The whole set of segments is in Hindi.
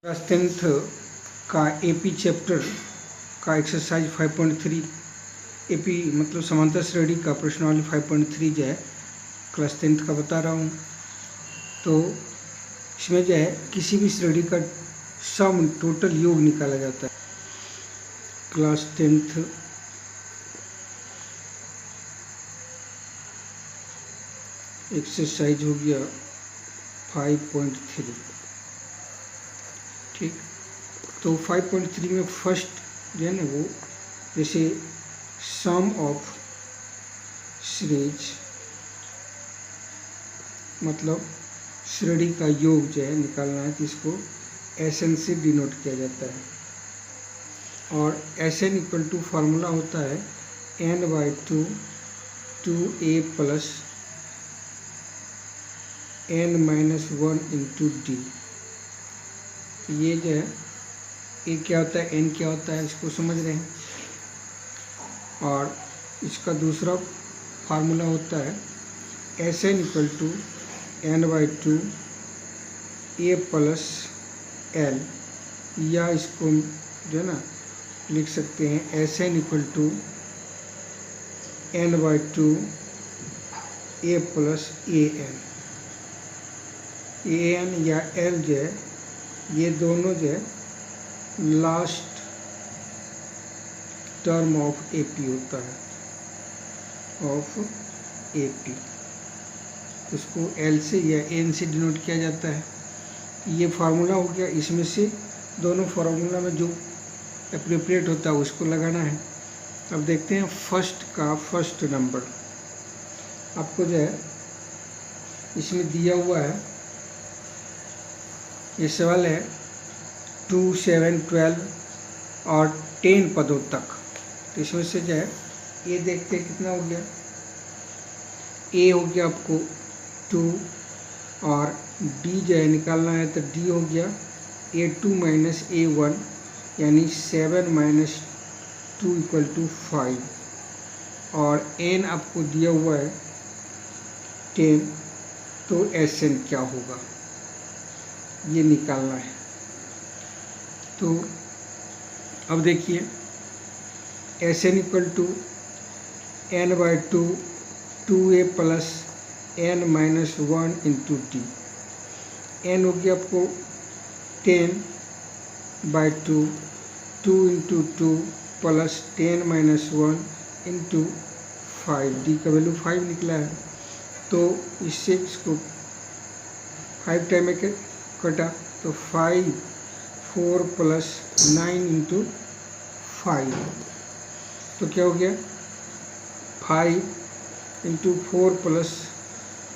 क्लास 10th का एपी चैप्टर का एक्सरसाइज 5.3 एपी मतलब समांतर श्रेणी का प्रश्नावली 5.3 जो है क्लास 10th का बता रहा हूँ। तो इसमें जो है किसी भी श्रेणी का सम टोटल योग निकाला जाता है। क्लास 10th एक्सरसाइज हो गया 5.3। ठीक, तो 5.3 में फर्स्ट जो है ना वो जैसे सम ऑफ सीरीज मतलब श्रेणी का योग जो है निकालना है, जिसको एस एन से डिनोट किया जाता है। और S n equal to formula होता है n/2 2a plus n-1 into D. ये जो है ए क्या होता है, एन क्या होता है, इसको समझ रहे हैं। और इसका दूसरा फार्मूला होता है S n equal to n/2 a plus l, या इसको जो है ना लिख सकते हैं S n equal to n/2 a plus a n या एल जो है, ये दोनों जो है लास्ट टर्म ऑफ एपी होता है, ऑफ एपी। उसको एल से या एन से डिनोट किया जाता है। ये फार्मूला हो गया। इसमें से दोनों फार्मूला में जो एप्रोप्रिएट होता है उसको लगाना है। अब देखते हैं फर्स्ट का फर्स्ट नंबर आपको जो है इसमें दिया हुआ है। ये सवाल है 2, 7, 12 और 10 पदों तक। तो इसमें से जो है ये देखते हैं कितना हो गया। ए हो गया आपको 2 और डी जो है निकालना है, तो डी हो गया A2 माइनस A1 यानी 7 माइनस 2 इक्वल टू 5। और एन आपको दिया हुआ है 10, तो एस एन क्या होगा ये निकालना है। तो अब देखिए S n equal to n/2 2a plus n-1 into d. N हो गया आपको 10/2 2 इंटू 2 प्लस 10-1 इंटू 5। डी का वैल्यू 5 निकला है। तो इससे इसको 5 टाइम में कटा, तो 5 4 प्लस 9 इंटू 5, तो क्या हो गया 5 इंटू 4 प्लस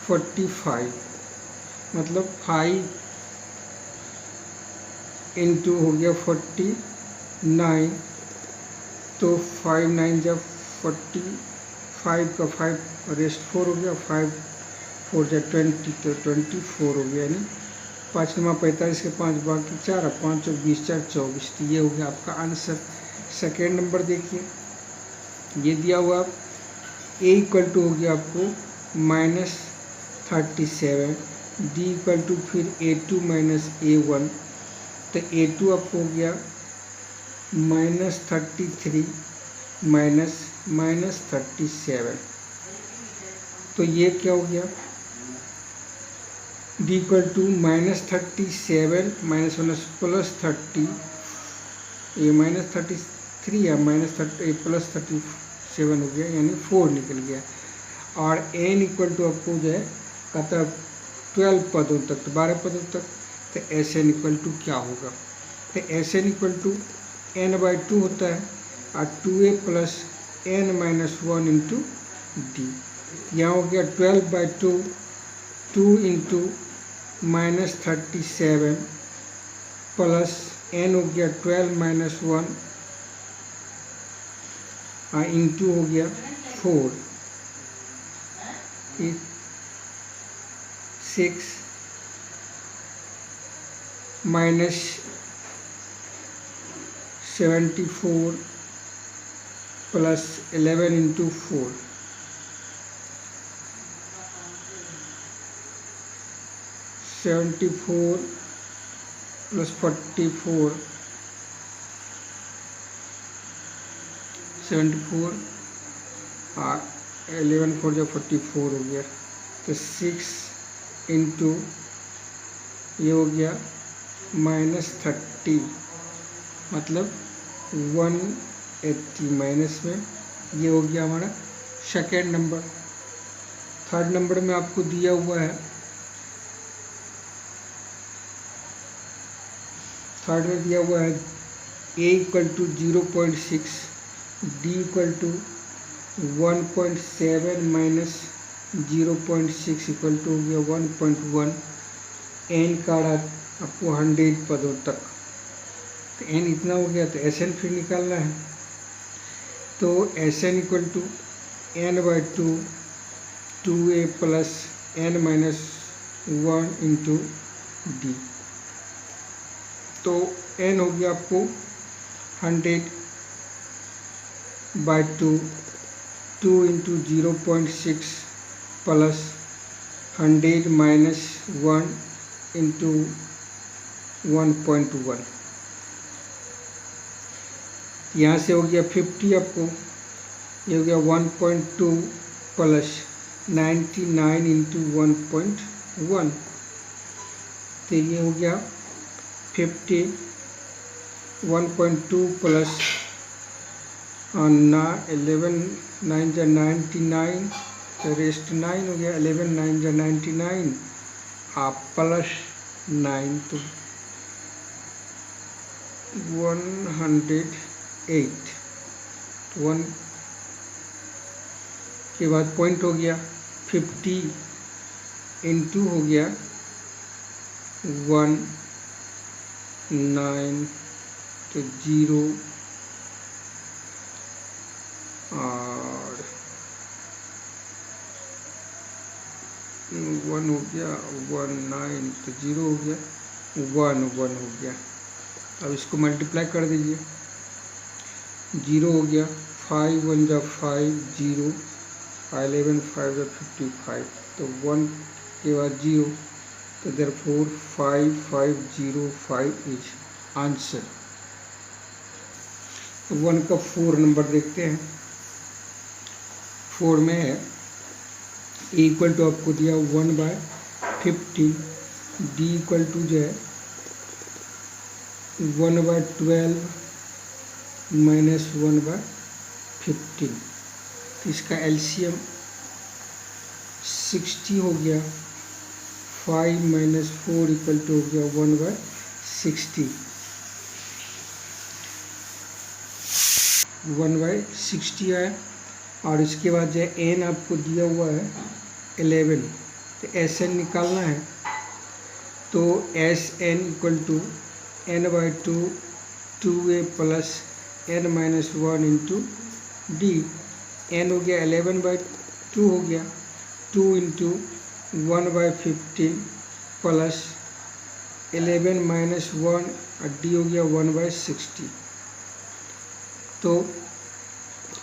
45, मतलब 5 इंटू हो गया 49। तो 5 9 जब 45 का 5 रेस्ट 4 हो गया, 5 4 जा 20, तो 24 हो गया। यानी 5 9 45 के 5 बाकी 4 5 और 20 4 24। तो ये हो गया आपका आंसर। सेकेंड नंबर देखिए, ये दिया हुआ ए इक्वल टू हो गया आपको -37, डी इक्वल टू फिर A2 माइनस A1, तो A2 आपको हो गया -33 माइनस -37। तो ये क्या हो गया d equal to -37 minus plus 30, ये -33 या -30 प्लस 37 हो गया, यानी 4 निकल गया। और एन इक्वल टू आपको जो है कहता 12 पदों तक, तो 12 पदों तक। तो एस एन इक्वल टू क्या होगा, तो S n equal to n/2 होता है और 2a plus n-1 into D. यहाँ हो गया 12/2 2 इंटू -37 प्लस n हो गया 12-1 इंटू हो गया 4, 6 माइनस 74 प्लस 11 इंटू 4, 74 प्लस 44 74 और 11 4 जो 44 हो गया। तो 6 इंटू ये हो गया -30 मतलब 180 माइनस में ये हो गया हमारा सेकेंड नंबर। थर्ड नंबर में आपको दिया हुआ है, थर्ड में दिया हुआ है a equal to 0.6, d equal to 1.7 minus 0.6 equal to हो गया 1.1, n का आपको 100 पदों तक। तो n इतना हो गया, तो Sn फिर निकालना है। तो Sn equal to n/2 2a plus n minus 1 into d. तो n हो गया आपको 100/2 2 इंटू 0.6 प्लस 100 माइनस 1 इंटू 1.1। यहाँ से हो गया 50 आपको, ये हो गया 1.2 प्लस 99 इंटू 1.1। तो ये हो गया 50 1.2 प्लस 11 9 जा 99, तो रेस्ट 9 हो गया, 11 9 जा 99 आप प्लस 9 तो 108। 1 के बाद पॉइंट हो गया 50 इंटू हो गया 1 9 तो 0 और 1 हो गया 1 9 तो 0 हो गया 1 1 हो गया। अब इसको मल्टीप्लाई कर दीजिए, 0 हो गया 5 1 जा 5 0 11 5 जा 55, तो 1 के बाद 0, तो देयरफॉर 5505 इज आंसर। तो 1 का 4 नंबर देखते हैं। 4 में है ए इक्वल टू आपको दिया 1/15, डी इक्वल टू जो है 1/12 माइनस 1/15। तो इसका एलसीएम 60 हो गया, 5 माइनस 4 इक्वल टू हो गया 1/60, 1/60 है। और इसके बाद जो है एन आपको दिया हुआ है 11, तो एस एन निकालना है। तो S n equal to n/2 2a plus n minus 1 into d. N हो गया 11/2 हो गया, 2 इंटू 1/15 प्लस 11 माइनस 1 और डी हो गया 1/60। तो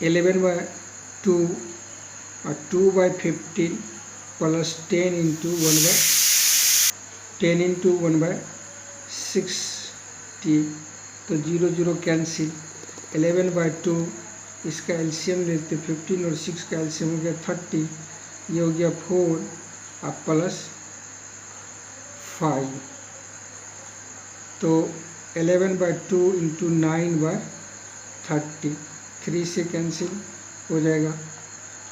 11/2 और 2/15 प्लस 10 इंटू 1/60, तो 0 0 कैंसिल। 11/2 इसका एलसीएम लेते 15 और 6 का एलसीएम हो गया 30, ये हो गया 4 और प्लस 5, तो 11/2 इंटू 9/30, 3 से कैंसिल हो जाएगा,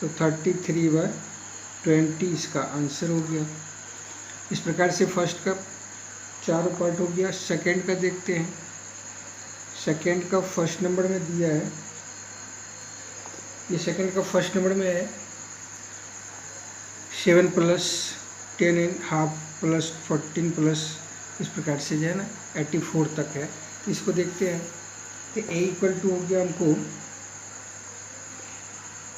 तो 33/20 इसका आंसर हो गया। इस प्रकार से फर्स्ट का 4 पार्ट हो गया। सेकंड का देखते हैं। सेकंड का फर्स्ट नंबर में दिया है, ये सेकंड का फर्स्ट नंबर में है 7 प्लस 10.5 प्लस 14 प्लस, इस प्रकार से जो है ना 84 तक है। इसको देखते हैं। तो ए इक्वल टू हो गया हमको,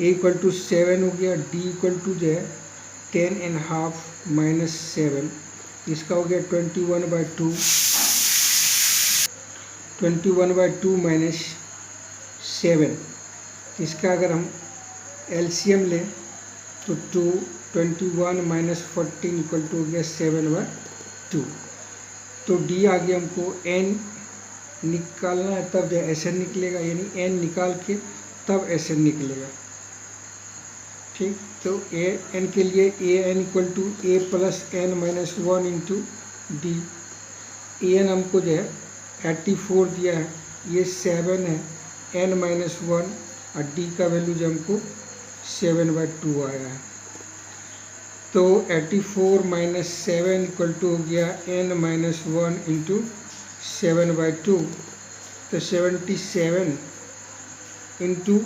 ए इक्वल टू 7 हो गया, डी इक्वल टू जो है 10.5 माइनस 7, इसका हो गया 21/2, 21/2 माइनस 7। इसका अगर हम एलसीएम लें तो 21 माइनस 14 इक्वल टू हो गया 7/2। तो डी आ गया, हमको एन निकालना है तब जो एस एन निकलेगा, यानी एन निकाल के तब एस एन निकलेगा। ठीक, तो ए एन के लिए A N equal to A plus N minus one into D. A N हमको जो है 84 दिया है, ये 7 है, एन माइनस वन और डी का वैल्यू जो हमको 7/2 आया है। तो 84 माइनस 7 इक्वल टू हो गया एन माइनस वन इंटू 7/2। तो 77 इंटू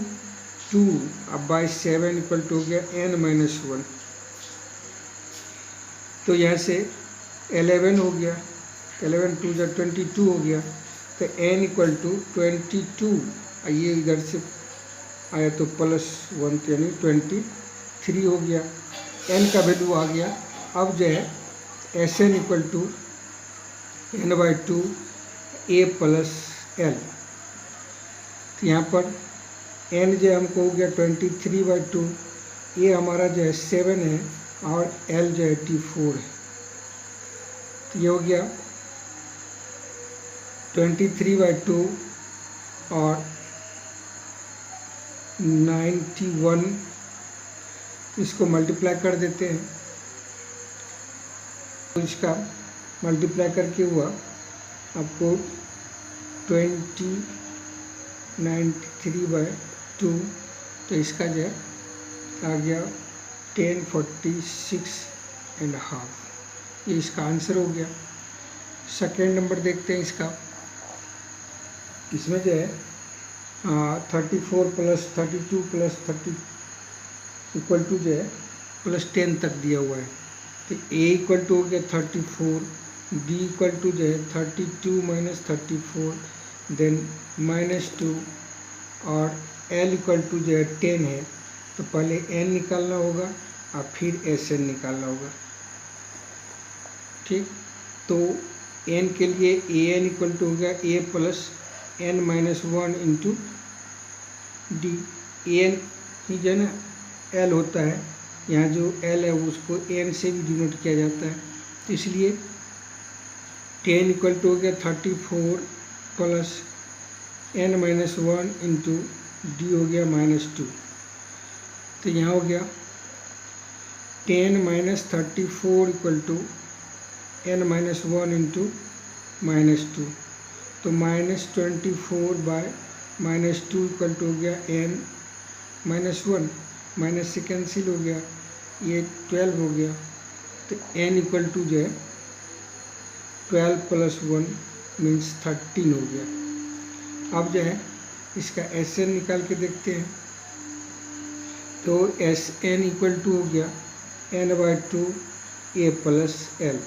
2 अब बाई 7 इक्वल टू हो गया एन माइनस वन। तो यहाँ से 11 हो गया, 11 2 जा 22 हो गया। तो एन इक्वल टू 22, ये इधर से आया तो +1 यानी 23 हो गया। एन का वैल्यू आ गया। अब जो है S n equal to n/2 a plus l. तो यहाँ पर एन जो हमको हो गया 23/2, ए हमारा जो है 7 है और एल जो है 84 है। तो ये हो गया 23/2 और 91, इसको मल्टीप्लाई कर देते हैं। तो इसका मल्टीप्लाई करके हुआ आपको 93/2, तो इसका जो है आ गया 1046.5। ये इसका आंसर हो गया। सेकेंड नंबर देखते हैं इसका। इसमें जो है 34 + 32 + 30 इक्वल टू जो है +10 तक दिया हुआ है। तो ए इक्वल टू हो गया 34, बी इक्वल टू जो है 32 - 34, देन -2 और एल इक्वल टू जो है 10 है। तो पहले एन निकालना होगा और फिर एस एन निकालना होगा। ठीक, तो एन के लिए ए एन इक्वल टू हो गया A plus N minus one into D. A N ही जो है ना एल होता है, यहाँ जो एल है उसको एन से भी डिनोट किया जाता है। तो इसलिए 10 इक्वल टू हो गया 34 plus N minus one into d हो गया -2। तो यहाँ हो गया 10 - 34 equal to n minus one into -2। तो -24/-2 इक्वल टू हो गया एन माइनस वन, माइनस से कैंसिल हो गया, ये 12 हो गया। तो एन इक्वल टू जो है 12 + 1 मीन्स 13 हो गया। अब जो है इसका एस एन निकाल के देखते हैं। तो एस एन इक्वल टू हो गया n/2 a प्लस एल।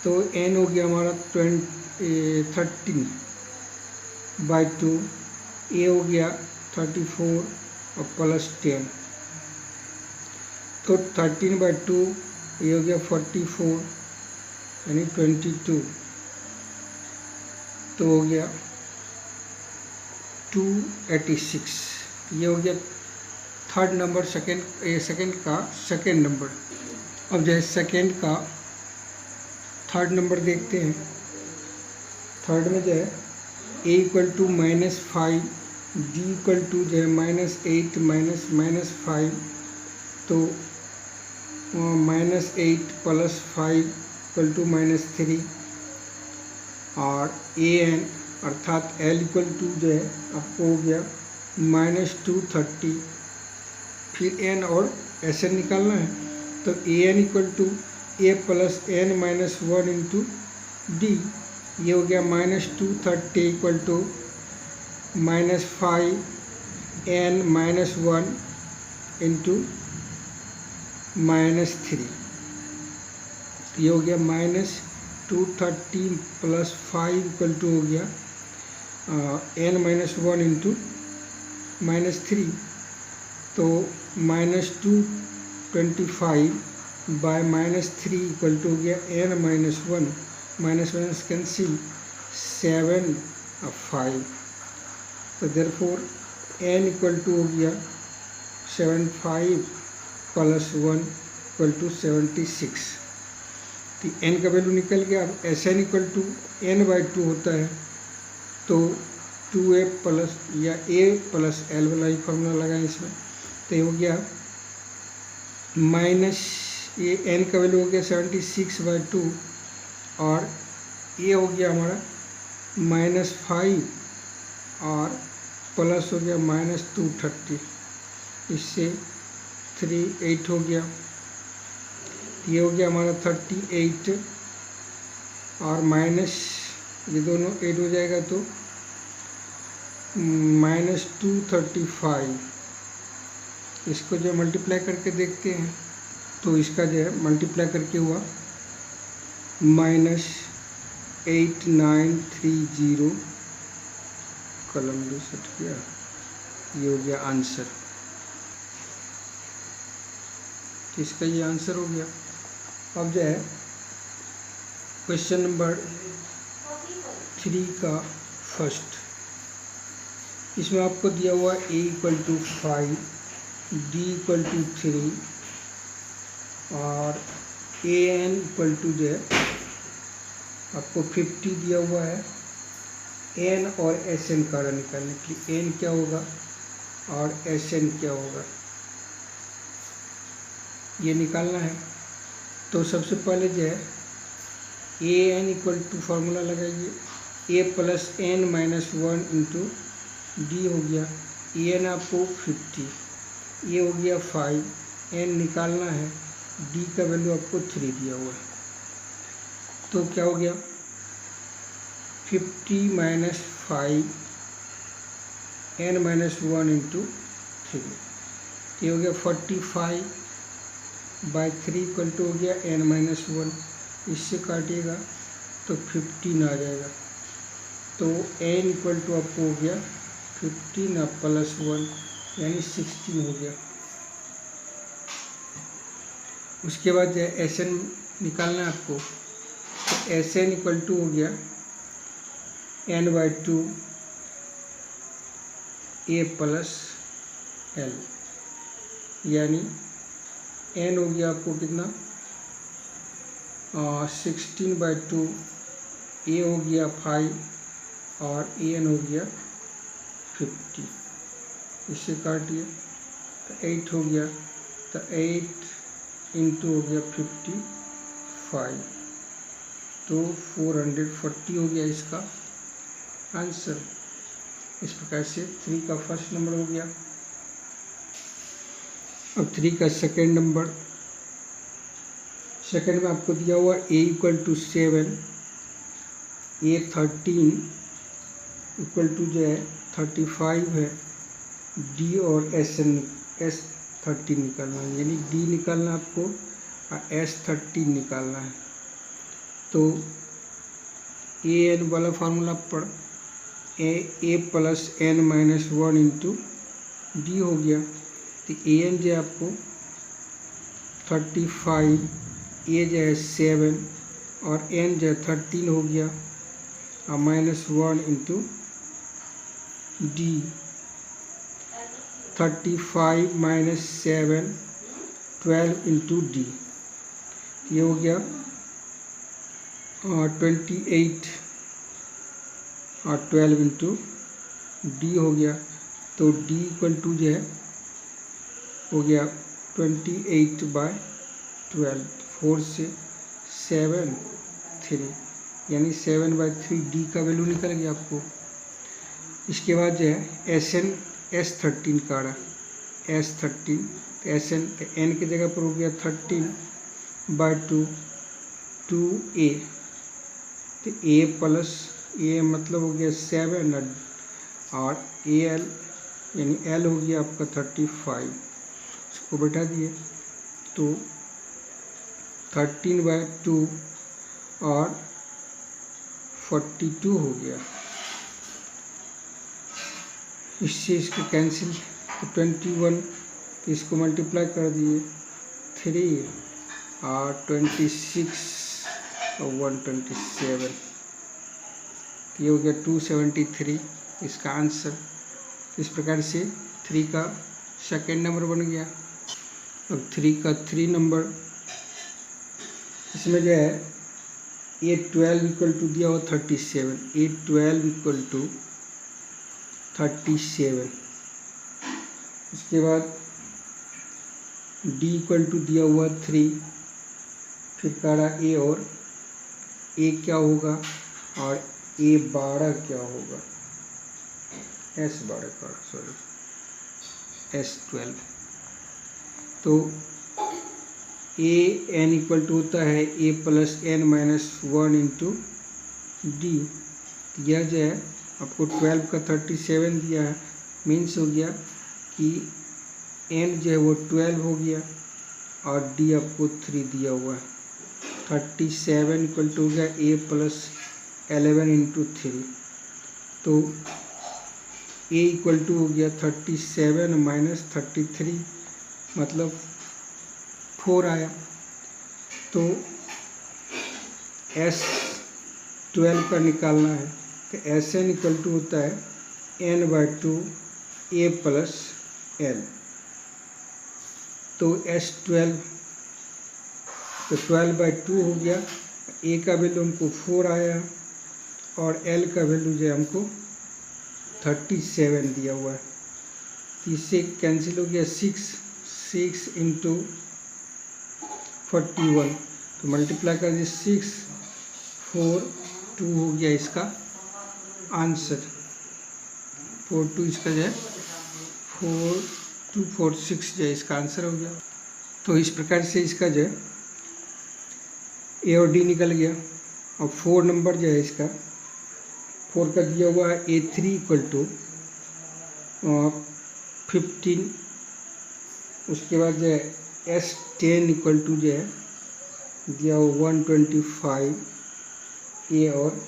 तो एन हो गया हमारा 13/2, ए हो गया 34 और +10। तो 13/2 ये हो गया 44 यानी 22। तो हो गया 286। ये हो गया थर्ड नंबर, सेकंड का सेकंड नंबर। अब जो है सेकंड का थर्ड नंबर देखते हैं। थर्ड में जो है A equal to -5, D equal to जो है -8 -5। तो -8 + 5 इक्वल टू -3 और ए एन अर्थात एल इक्वल टू जो है आपको हो गया -230। फिर एन और एस एन निकालना है। तो A N equal to A plus N minus one into D. ये हो गया -230 equal to -5 n minus one into -3। ये हो गया -230 + 5 इक्वल टू हो गया n माइनस वन इंटू -3। तो -225/-3 इक्वल टू हो गया n minus one, minus minus cancel 7 और 5। तो देयरफॉर n इक्वल टू हो गया 75 + 1 = 76। तो n का वैल्यू निकल गया। अब Sn इक्वल टू n/2 होता है, तो 2a प्लस या a प्लस एल वाला ही फॉर्मूला लगाएं इसमें। तो ये हो गया माइनस, ये n का वैल्यू हो गया 76/2 और ये हो गया हमारा -5 और प्लस हो गया -230, इससे 38 हो गया। ये हो गया हमारा 38 और माइनस ये दोनों 8 हो जाएगा तो -235। इसको जो मल्टीप्लाई करके देखते हैं तो इसका जो है मल्टीप्लाई करके हुआ -8930, कलम भी सट गया। ये हो गया आंसर, इसका ये आंसर हो गया। अब जो है क्वेश्चन नंबर 3 का फर्स्ट, इसमें आपको दिया हुआ a = 5, d = 3 और an = जो है आपको 50 दिया हुआ है। n और Sn का निकालने के लिए n क्या होगा और Sn क्या होगा ये निकालना है। तो सबसे पहले जो है an = फार्मूला लगाइए, a + n - 1 × d हो गया। an आपको 50, ये हो गया 5, n निकालना है, d का वैल्यू आपको 3 दिया हुआ है। तो क्या हो गया 50 - 5 n - 1 × 3, ये हो गया 45/3 = हो गया n - 1, इससे काटिएगा तो 15 आ जाएगा। तो n = आपको हो गया 15 + 1 यानी 16 हो गया। उसके बाद जो है Sn निकालना है आपको, तो Sn = हो गया n/2 a + l, यानी n हो गया आपको कितना 16/2, a हो गया 5 और an हो गया 50, इससे काटिए तो 8 हो गया। तो 8 × हो गया 55, तो 440 हो गया इसका आंसर। इस प्रकार से 3 का फर्स्ट नंबर हो गया। अब 3 का सेकेंड नंबर, सेकेंड में आपको दिया हुआ a = 7, a 13 = जो है 35 है, d और S13 निकालना है, यानी d निकालना आपको और S13 निकालना है। तो an वाला फार्मूला पढ़ a + n - 1 × d हो गया। तो an जो है आपको 35, a जो है 7 और n जो है 13 हो गया और -1 × d, 35 - 7 12 × d, ये हो गया 28 और 12 × d हो गया। तो d = जो है हो गया 28/12, 4 से 7 3, यानी 7/3 d का वैल्यू निकल गया आपको। इसके बाद जो है S13 का रहा, S13 तो Sn तो n की जगह पर हो गया 13/2 2a, तो a + a मतलब हो गया 7 और al यानी l हो गया आपका 35, इसको बैठा दिए तो 13/2 और 42 हो गया। इससे इसको कैंसिल, तो 21, तो इसको मल्टीप्लाई कर दिए 3 और 26 और 127, ये हो गया 273 इसका आंसर। इस प्रकार से 3 का सेकेंड नंबर बन गया। अब 3 का 3 नंबर, इसमें जो है A12 इक्वल टू दिया हुआ 37, A12 इक्वल टू 37। उसके बाद D इक्वल टू दिया हुआ 3, फिर काढ़ा A, और A क्या होगा और A12 क्या होगा, S12 काढ़ा, सॉरी S12। तो AN इक्वल टू होता है A plus N minus 1 into D. यह जो है आपको 12 का 37 दिया है, मीन्स हो गया कि N जो है वो 12 हो गया और D आपको 3 दिया हुआ है। 37 इक्वल टू हो गया A प्लस 11 इंटू 3। तो A इक्वल टू हो गया 37 माइनस 33, मतलब 4 आया। तो S12 का निकालना है, तो SN इक्वल टू होता है N/2 A प्लस L। तो S12 तो 12/2 हो गया। A का वैल्यू हमको 4 आया और L का वैल्यू जो है हमको 37 दिया हुआ है। इससे कैंसिल हो गया 6 इंटू 41, तो मल्टीप्लाई कर दिए 6 4 2 हो गया इसका आंसर। 4 2 इसका जो है 4 2 4 6 जो है इसका आंसर हो गया। तो इस प्रकार से इसका जो है ए और डी निकल गया। और 4 नंबर जो है इसका 4 का दिया हुआ है A3 इक्वल टू 15। उसके बाद जो है S10 इक्वल टू जो है दिया हुआ 125 A, और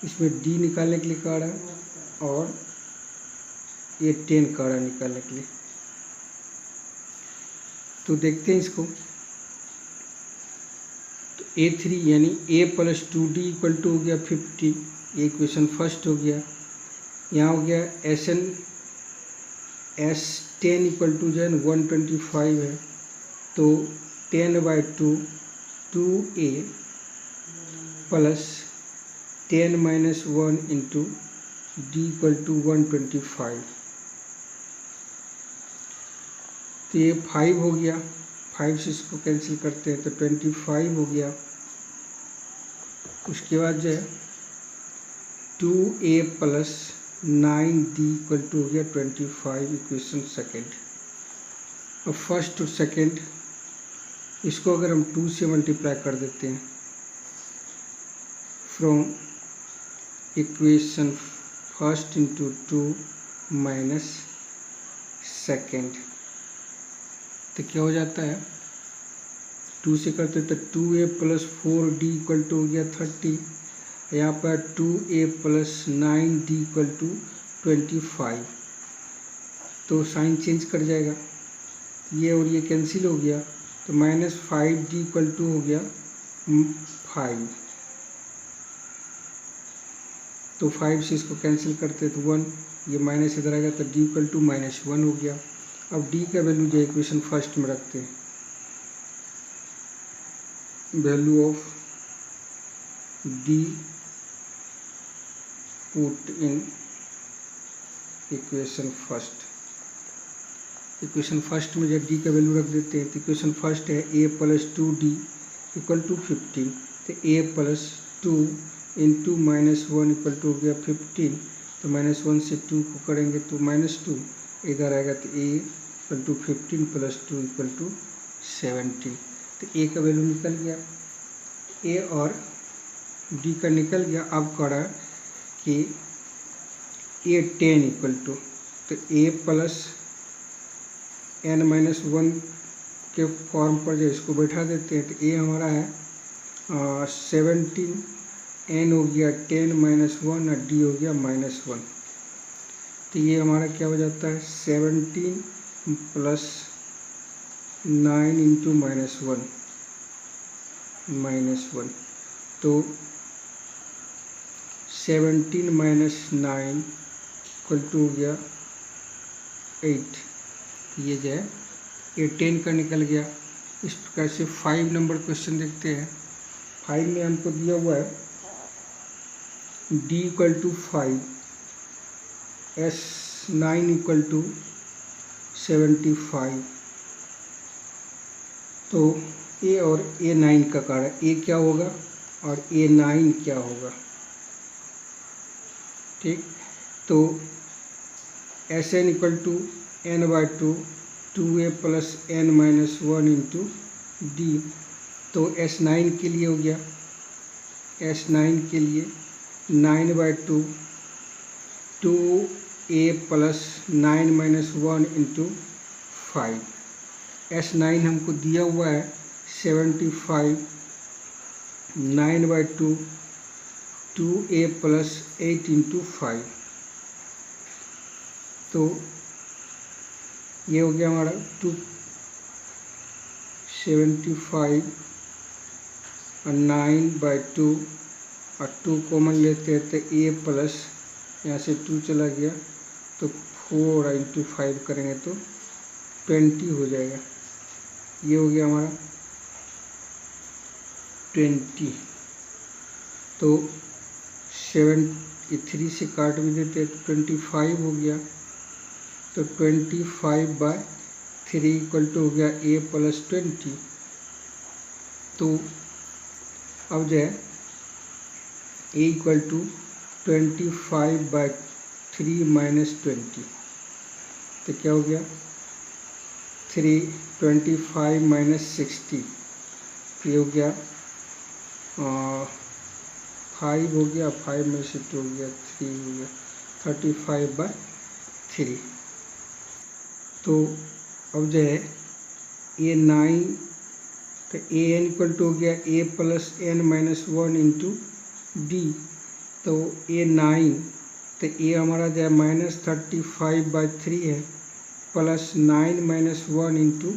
इसमें D निकालने के लिए काढ़ा और A10 काढ़ा निकालने के लिए। तो देखते हैं इसको। तो A3 यानी A plus 2D equal to हो गया 50, ये इक्वेशन फर्स्ट हो गया। यहाँ हो गया S10 इक्वल टू जो है 125 है, तो 10/2 2A plus 10 minus 1 into D equal to 125। तो ये 5 हो गया, 5 से इसको कैंसिल करते हैं तो 25 हो गया। उसके बाद जो है 2A plus 9D equal to हो गया 25, इक्वेशन सेकेंड। और फर्स्ट और सेकेंड इसको अगर हम 2 से मल्टीप्लाई कर देते हैं, from equation first into 2 minus second, तो क्या हो जाता है 2 से करते तो 2A plus 4D equal to हो गया 30। यहाँ पर 2A plus 9D equal to 25, तो साइन चेंज कर जाएगा, ये और ये कैंसिल हो गया, तो माइनस 5D इक्वल टू हो गया 5। तो 5 से इसको कैंसिल करते तो 1, ये माइनस इधर आएगा तो D इक्वल टू -1 हो गया। अब D का वैल्यू जो इक्वेशन फर्स्ट में रखते हैं, value of D put in equation first. Equation first में जब D का वैल्यू रख देते हैं तो इक्वेशन फर्स्ट है A plus 2D equal to 15, तो A plus 2 into -1 equal to हो गया 15, तो -1 से 2 को करेंगे तो -2 इधर आएगा, तो A equal to 15 plus 2 equal to 17। तो A का वैल्यू निकल गया, A और D का निकल गया। अब करा कि A10 इक्वल टू, तो A प्लस n-1 के फॉर्म पर जो इसको बैठा देते हैं, तो A हमारा है 17, n हो गया 10 - 1 और D हो गया -1। तो ये हमारा क्या हो जाता है 17 प्लस 9 इंटू -1, तो 17 माइनस 9 इक्वल टू हो गया 8। ये जो है A10 का निकल गया। इस प्रकार से 5 नंबर क्वेश्चन देखते हैं। 5 में हमको दिया हुआ है d equal to 5, S9 equal to 75। तो A और A9 का कारण A क्या होगा और A9 क्या होगा। ठीक, तो Sn equal to n/2 2a plus n minus 1 into d. तो S9 के लिए हो गया, S9 के लिए 9/2 2a plus 9 minus 1 into 5। S9 हमको दिया हुआ है 75, 9/2 2a प्लस 8 इंटू 5। तो ये हो गया हमारा 275 और 9/2 और 2 कॉमन लेते हैं तो a प्लस यहाँ से 2 चला गया तो 4 इंटू 5 करेंगे तो 20 हो जाएगा। ये हो गया हमारा 20। तो 3 से काट भी देते हैं तो 25 हो गया। तो 25/3 इक्वल टू हो गया a प्लस 20। तो अब जो है a इक्वल टू 25/3 माइनस 20। तो क्या हो गया 25 माइनस 60। ये हो गया 5 हो गया, 5 में से 2 हो गया 3 हो गया 35/3। तो अब जो है A9 तो an इक्वल टू हो गया a plus n minus 1 into d. तो A9 तो a हमारा जो है -35/3 है प्लस 9 माइनस 1 इंटू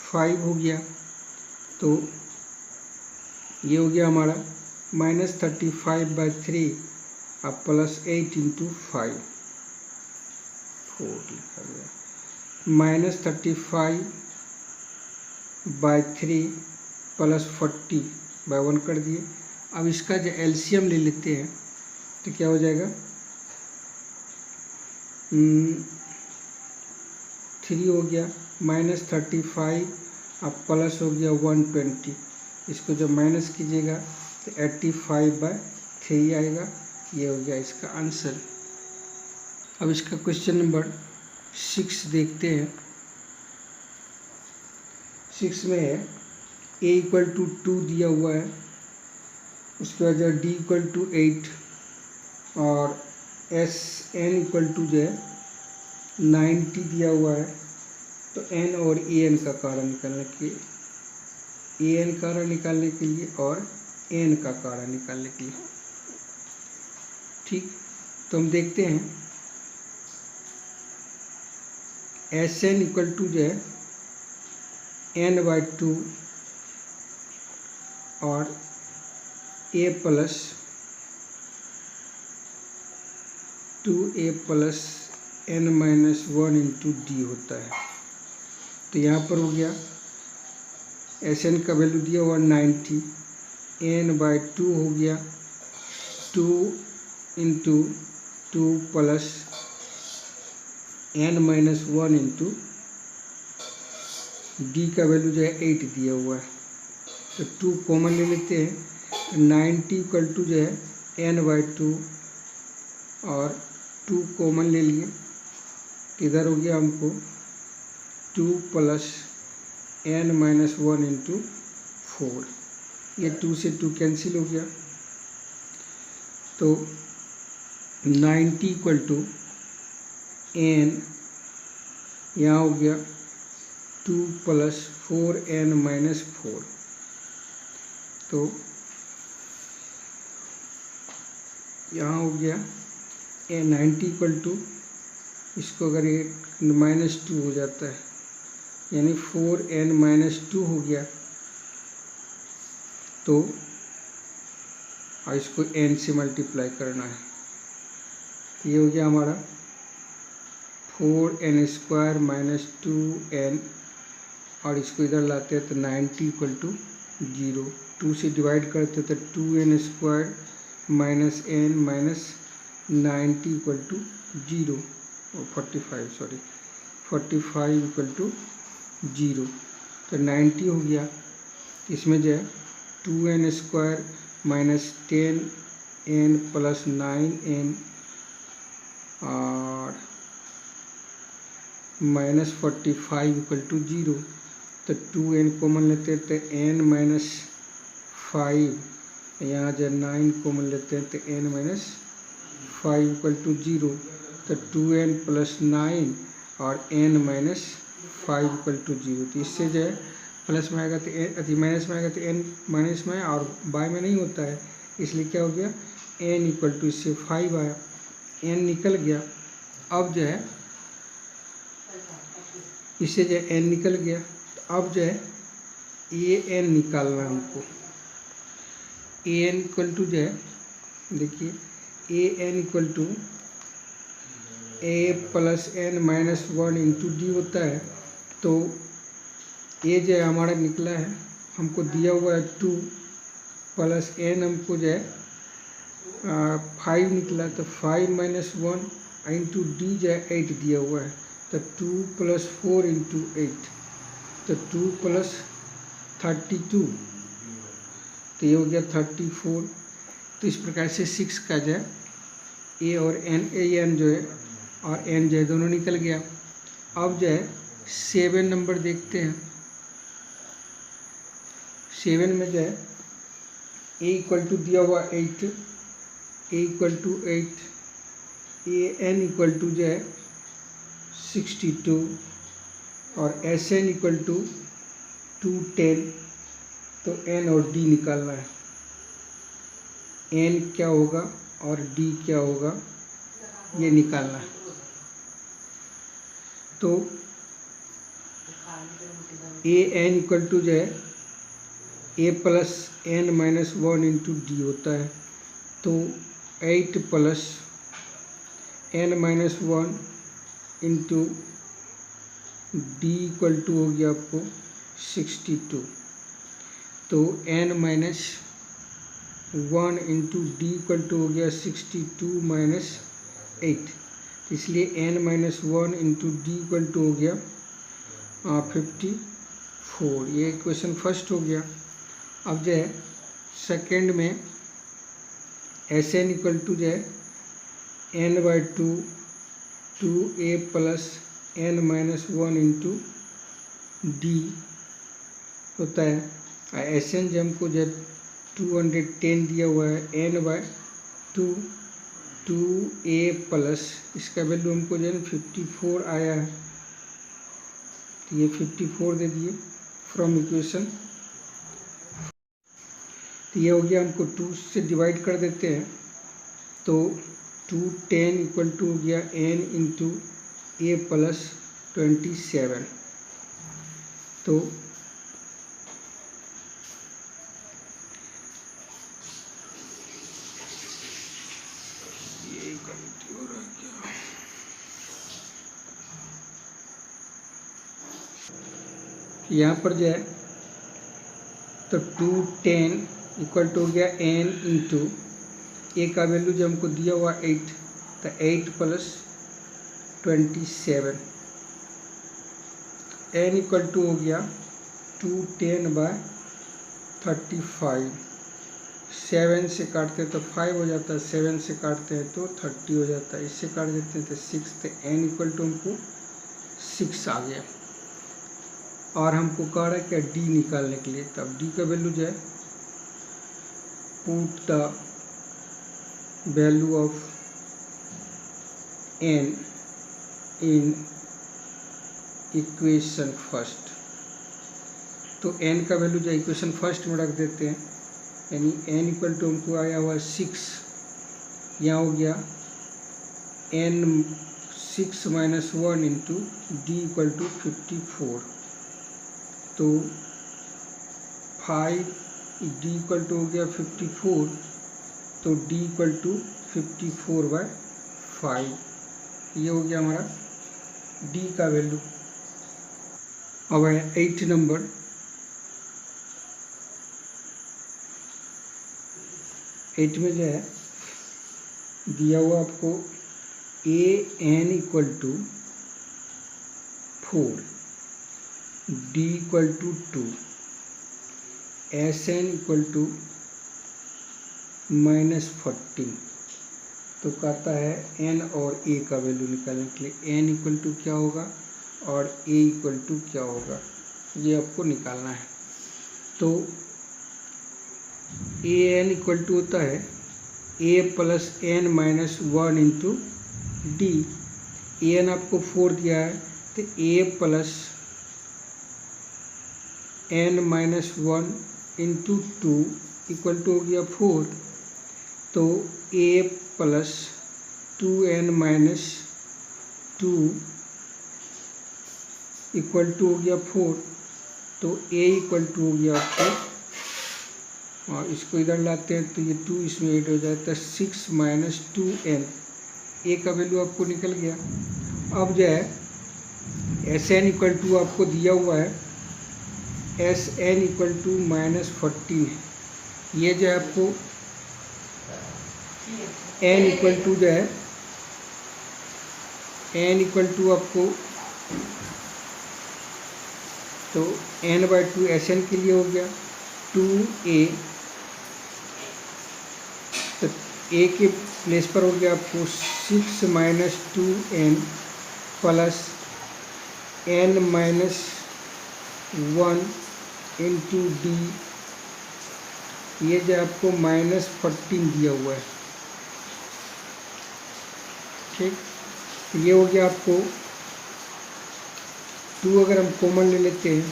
5 हो गया। तो ये हो गया हमारा -35/3 अब प्लस 8 इंटू 5 4 लिखा गया -35/3 प्लस 40/1 कर दिए। अब इसका जो एलसीएम ले लेते हैं तो क्या हो जाएगा 3 हो गया -35 अब प्लस हो गया 120। इसको जब माइनस कीजिएगा तो 85/3 आएगा। ये हो गया इसका आंसर। अब इसका क्वेश्चन नंबर 6 देखते हैं। 6 में है a इक्वल टू 2 दिया हुआ है, उसके बाद जो d इक्वल टू 8 और Sn इक्वल टू जो है 90 दिया हुआ है। तो n और an का कारण निकालने के an कारण निकालने के लिए और n का कारण निकालने के लिए। ठीक, तो हम देखते हैं Sn इक्वल टू जो है n/2 और a plus 2a plus n minus 1 into d होता है। तो यहाँ पर हो गया Sn का वैल्यू दिया हुआ 90, n/2 हो गया 2 into 2 plus n minus 1 into D का वैल्यू जो है 8 दिया हुआ है। तो 2 कॉमन ले लेते हैं 90 इक्वल टू जो है n/2 और 2 कॉमन ले लिए। इधर हो गया हमको 2 प्लस n माइनस 1 इंटू 4। ये 2 से 2 कैंसिल हो गया। तो 90 इक्वल टू n यहाँ हो गया 2 प्लस 4n माइनस 4। तो यहाँ हो गया -90 इक्वल टू, इसको अगर ये -2 हो जाता है यानी 4n माइनस 2 हो गया। तो इसको n से मल्टीप्लाई करना है। तो ये हो गया हमारा 4n² माइनस 2n और इसको इधर लाते हैं तो 90 इक्वल टू 0। 2 से डिवाइड करते तो 2n square minus n minus 90 equal to 0 और 45 सॉरी 45 इक्वल टू 0। तो 90 हो गया। इसमें जो है 2n square minus 10n plus 9n और माइनस 45 इक्वल टू 0। तो 2n कॉमन लेते हैं तो n माइनस 5, यहाँ जो 9 कॉमन लेते हैं तो n माइनस 5 इक्वल टू 0। तो 2n प्लस 9 और n माइनस 5 इक्वल टू 0। तो इससे जो है प्लस में आएगा तो माइनस में आएगा तो n माइनस में और बाय में नहीं होता है, इसलिए क्या हो गया n इक्वल टू इससे 5 आया, n निकल गया। अब जो है इससे जो है n निकल गया, तो अब जो है an निकालना है हमको। an इक्वल टू जो है देखिए an equal to a plus n minus 1 into d होता है। तो ये जो है हमारा निकला है, हमको दिया हुआ है 2 प्लस n हमको जो है 5 निकला, तो 5 माइनस 1 इंटू डी जो है 8 दिया हुआ है। तो 2 प्लस 4 इंटू 8, तो 2 प्लस 32, तो ये हो गया 34। तो इस प्रकार से 6 का जो है ए और n जो है और n जो है दोनों निकल गया। अब जो है 7 नंबर देखते हैं। 7 में जो है a इक्वल टू दिया हुआ 8, a equal to 8, n equal to जो है 62 और Sn इक्वल टू 210। तो n और d निकालना है, n क्या होगा और d क्या होगा ये निकालना है। तो an इक्वल टू जो है a plus n minus 1 into d होता है। तो 8 plus n minus 1 into d equal to हो गया आपको 62। तो n minus 1 into d equal to हो गया 62 माइनस 8, इसलिए n minus 1 into d equal to हो गया 54। ये क्वेश्चन फर्स्ट हो गया। अब जो है सेकेंड में Sn इक्वल टू जो है n/2 2a plus n minus 1 into d होता है। Sn जो हमको जो 210 दिया हुआ है n/2 2a प्लस इसका वैल्यू हमको जो है 54 आया है, तो ये 54 दे दिए फ्रॉम इक्वेशन। तो ये हो गया, हमको 2 से डिवाइड कर देते हैं तो 210 इक्वल टू हो गया n इंटू a प्लस 27। तो ये गलती हो रहा है क्या, यहाँ पर जो है तो 210 इक्वल टू हो गया n इंटू ए का वैल्यू जो हमको दिया हुआ 8, तो 8 प्लस 27, n इक्वल टू हो गया 210/35। 7 से काटते तो 5 हो जाता है, 7 से काटते हैं तो 30 हो जाता है, इससे काट देते हैं तो 6, तो n इक्वल टू हमको 6 आ गया। और हमको कह रहा है क्या d निकालने के लिए, तब d का वैल्यू जो है put the value of n in equation first. तो n का वैल्यू जो इक्वेशन फर्स्ट में रख देते हैं, यानी n इक्वल टू हमको आया हुआ 6, यहाँ हो गया n 6 minus 1 into d equal to 54। तो 5 डी इक्वल टू हो गया 54, तो डी इक्वल टू 54/5। ये हो गया हमारा डी का वैल्यू। अब है 8 नंबर। एट में जो है दिया हुआ आपको an equal to 4, d equal to 2, sn equal to -14। तो कहता है n और a का वैल्यू निकालने के लिए n इक्वल टू क्या होगा और a इक्वल टू क्या होगा, ये आपको निकालना है। तो an इक्वल टू होता है a plus n minus 1 into d. an आपको 4 दिया है तो a plus n minus 1 into 2 equal to हो गया 4। तो a plus 2n minus 2 equal to हो गया 4। तो a इक्वल टू हो गया आपको, और इसको इधर लाते हैं तो ये 2 इसमें ऐड हो जाता है 6 माइनस 2n। a का वैल्यू आपको निकल गया। अब जो है sn इक्वल टू आपको दिया हुआ है sn इक्वल टू -14 है। ये जो है आपको n इक्वल टू जो है n इक्वल टू आपको, तो n/2 sn के लिए हो गया 2a। तो a के प्लेस पर हो गया आपको 6 minus 2n plus n minus 1 into D. ये जो आपको -14 दिया हुआ है, ठीक। ये हो गया आपको 2, अगर हम कॉमन ले लेते हैं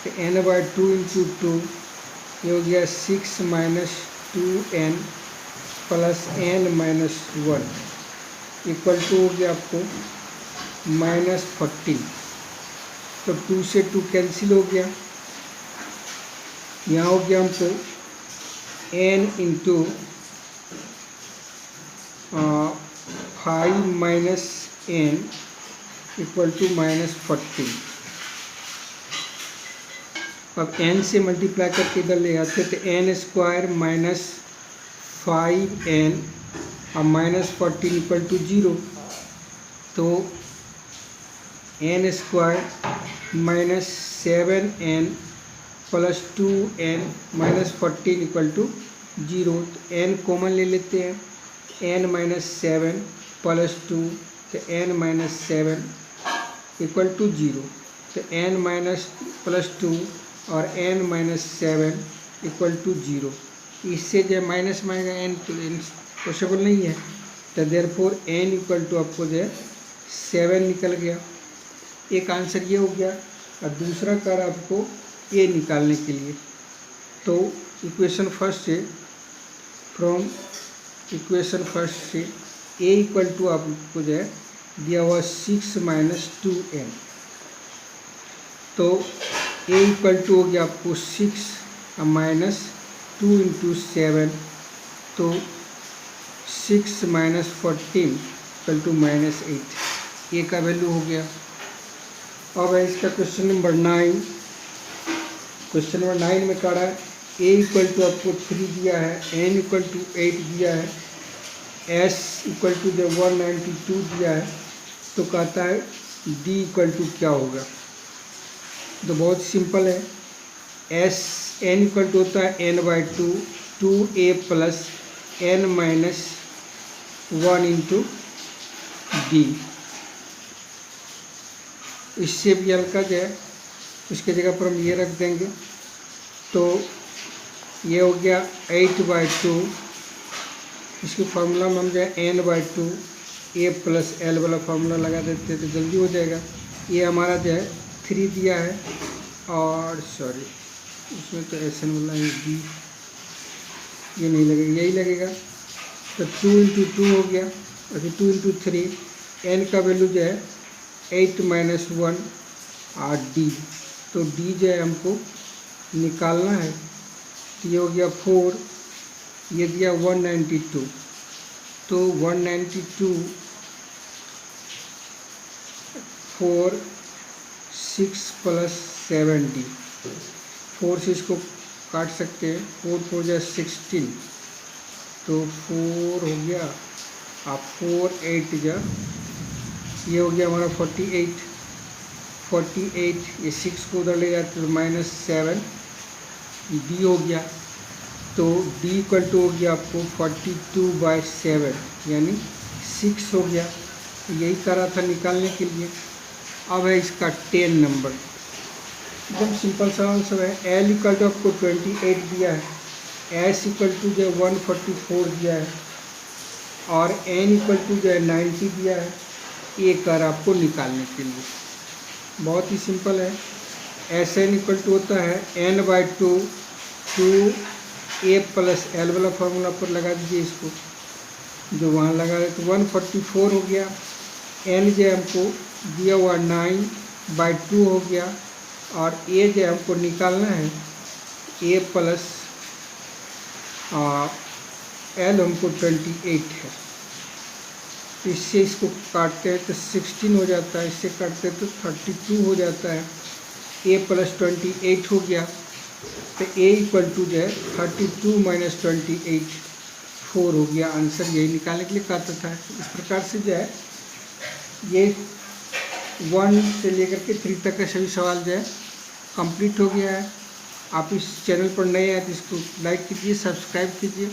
तो n/2 इंटू 2, ये हो गया 6 minus 2n plus n minus 1 equal to हो गया आपको -14। तो 2 से 2 कैंसिल हो गया। यहाँ हो गया हमको n into 5 minus n equal to -14। अब n से मल्टीप्लाई करके इधर ले आते तो n² माइनस 5n और -14 इक्वल टू 0। तो n² minus 7n plus 2n minus 14 equal to 0। तो n कॉमन ले लेते हैं, n माइनस 7 प्लस 2, तो n माइनस 7 इक्वल टू 0। तो n माइनस प्लस 2 और n माइनस 7 इक्वल टू 0। इससे जो माइनस में आएगा n, तो n पॉसिबल नहीं है। तो देयरफॉर n इक्वल टू आपको जो है 7 निकल गया। एक आंसर ये हो गया। और दूसरा कर आपको a निकालने के लिए, तो इक्वेशन फर्स्ट से, फ्रॉम इक्वेशन फर्स्ट से a इक्वल टू आपको जो है दिया हुआ 6 माइनस 2n। तो a इक्वल टू हो गया आपको 6 माइनस 2 इंटू 7, तो 6 माइनस 14 इक्वल टू -8। a का वैल्यू हो गया। अब है इसका क्वेश्चन नंबर 9। क्वेश्चन नंबर 9 में कह रहा है a इक्वल टू आपको 3 दिया है, n इक्वल टू 8 दिया है, s इक्वल टू जो 192 दिया है। तो कहता है d इक्वल टू क्या होगा। तो बहुत सिंपल है, n इक्वल टू होता है n/2 2a plus n minus 1 into D. इससे भी हल्का जो है उसके जगह पर हम ये रख देंगे। तो ये हो गया 8/2। इसके फार्मूला में हम जो है n/2 a प्लस l वाला फार्मूला लगा देते हैं तो जल्दी हो जाएगा। ये हमारा जो है 3 दिया है, और सॉरी इसमें तो SN वाला है d, ये नहीं लगेगा, यही लगेगा। तो 2 इंटू 2 हो गया, और 2 इंटू 3, n का वैल्यू जो है 8 माइनस 1 और d। तो d जो है हमको निकालना है। तो ये हो गया 4, ये दिया 192। तो 192 4 6 + 7d, 4 से इसको काट सकते हैं, 4 4 जा 16, तो 4 हो गया, आप 4 8 जा, ये हो गया हमारा 48, ये 6 को उधर ले जाते तो -7 d हो गया, तो d = हो गया आपको 42/7 यानी 6 हो गया। यही करा था निकालने के लिए। अब है इसका 10 नंबर, एकदम सिंपल सा आंसर है। L = आपको 28 दिया है, S = जो 144 दिया है और N = जो है 90 दिया है। ये कर आपको निकालने के लिए बहुत ही सिंपल है। Sn = होता है n/2 2a + L वाला फॉर्मूला पर लगा दीजिए इसको, जो वहाँ लगा रहे, तो 144 हो गया। N जो हमको दिया हुआ 9/2 हो गया, और A जो हमको निकालना है a + L हमको 28 है। तो इससे इसको काटते हैं तो 16 हो जाता है, इससे काटते हैं तो 32 हो जाता है। a + 28 हो गया, तो a = जो है 32 - 28 4 हो गया। आंसर यही निकालने के लिए कहता था। इस प्रकार से जो है ये 1 से लेकर के 3 तक के सभी सवाल जो है कंप्लीट हो गया है। आप इस चैनल पर नए हैं तो इसको लाइक कीजिए, सब्सक्राइब कीजिए।